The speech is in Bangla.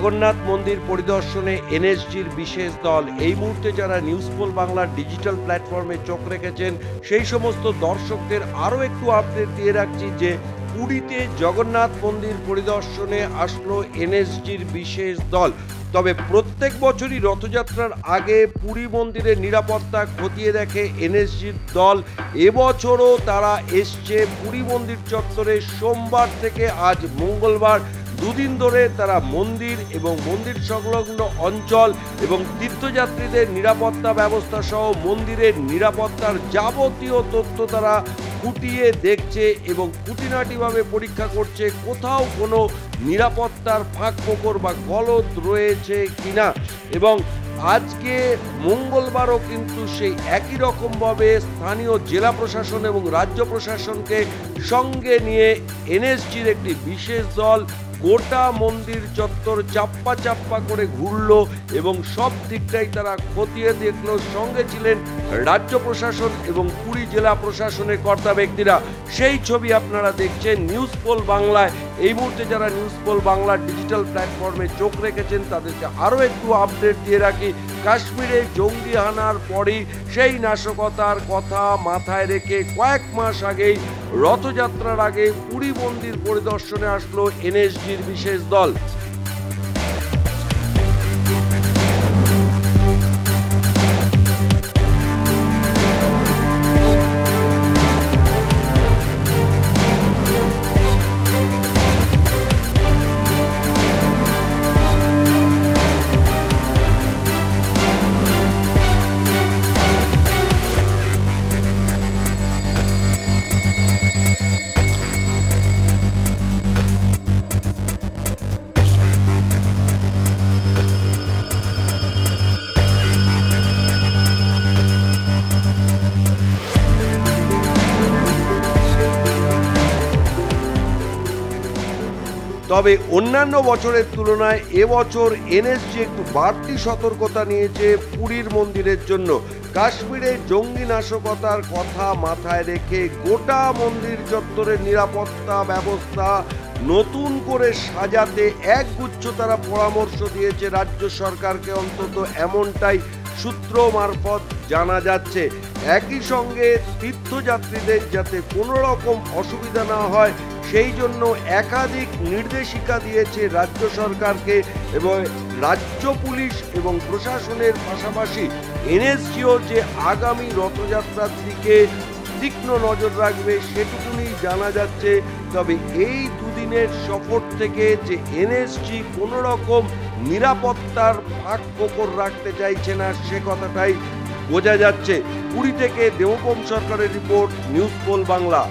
জগন্নাথ মন্দির পরিদর্শনে এনএসজির বিশেষ দল। এই মুহূর্তে যারা নিউজ পোল বাংলার ডিজিটাল প্ল্যাটফর্মে চোখ রেখেছেন সেই সমস্ত দর্শকদের আরও একটু আপডেট দিয়ে রাখছি যে পুরীতে জগন্নাথ মন্দির পরিদর্শনে আসলো এনএসজির বিশেষ দল। তবে প্রত্যেক বছরই রথযাত্রার আগে পুরী মন্দিরের নিরাপত্তা খতিয়ে দেখে এনএসজির দল। এবছরও তারা এসছে পুরী মন্দির চত্বরে সোমবার থেকে আজ মঙ্গলবার, দুদিন ধরে তারা মন্দির এবং মন্দির সংলগ্ন অঞ্চল এবং তীর্থযাত্রীদের নিরাপত্তা ব্যবস্থা সহ মন্দিরের নিরাপত্তার যাবতীয় তথ্য তারা খুঁটিয়ে দেখছে এবং খুঁটিনাটিভাবে পরীক্ষা করছে কোথাও কোনো নিরাপত্তার ফাঁক ফোকর বা গলদ রয়েছে কিনা। এবং আজকে মঙ্গলবারও কিন্তু সেই একই রকমভাবে স্থানীয় জেলা প্রশাসন এবং রাজ্য প্রশাসনকে সঙ্গে নিয়ে এনএসজির একটি বিশেষ দল গোটা মন্দির চত্বর চাপ্পা চাপ্পা করে ঘুরলো এবং সব দিকটাই তারা খতিয়ে দেখলো। সঙ্গে ছিলেন রাজ্য প্রশাসন এবং পুরী জেলা প্রশাসনের কর্তা ব্যক্তিরা। সেই ছবি আপনারা দেখছেন নিউজ পোল বাংলায়। এই মুহূর্তে যারা নিউজ পোল বাংলার ডিজিটাল প্ল্যাটফর্মে চোখ রেখেছেন তাদেরকে আরও একটু আপডেট দিয়ে রাখি। কাশ্মীরে জঙ্গি হানার পরই সেই নাশকতার কথা মাথায় রেখে কয়েক মাস আগেই রথযাত্রার আগে পুরী মন্দির পরিদর্শনে আসলো এনএসজির বিশেষ দল। তবে অন্যান্য বছরের তুলনায় এবছর এনএসজি একটু বাড়তি সতর্কতা নিয়েছে পুরীর মন্দিরের জন্য। কাশ্মীরে জঙ্গি নাশকতার কথা মাথায় রেখে গোটা মন্দির চত্বরের নিরাপত্তা ব্যবস্থা নতুন করে সাজাতে একগুচ্ছ তারা পরামর্শ দিয়েছে রাজ্য সরকারকে, অন্তত এমনটাই সূত্র মারফত জানা যাচ্ছে। একই সঙ্গে তীর্থযাত্রীদের যাতে কোনো রকম অসুবিধা না হয় সেই জন্য একাধিক নির্দেশিকা দিয়েছে রাজ্য সরকারকে এবং রাজ্য পুলিশ এবং প্রশাসনের পাশাপাশি এনএসজিও যে আগামী রথযাত্রার দিকে তীক্ষ্ণ নজর রাখবে সেটুকুনি জানা যাচ্ছে। তবে এই দুদিনের সফর থেকে যে এনএসজি কোনো রকম নিরাপত্তার ফাঁক ফোকর রাখতে চাইছে না সে কথাটাই বোঝা যাচ্ছে। পুরী থেকে দেবপম সরকারের রিপোর্ট, নিউজ পোল বাংলা।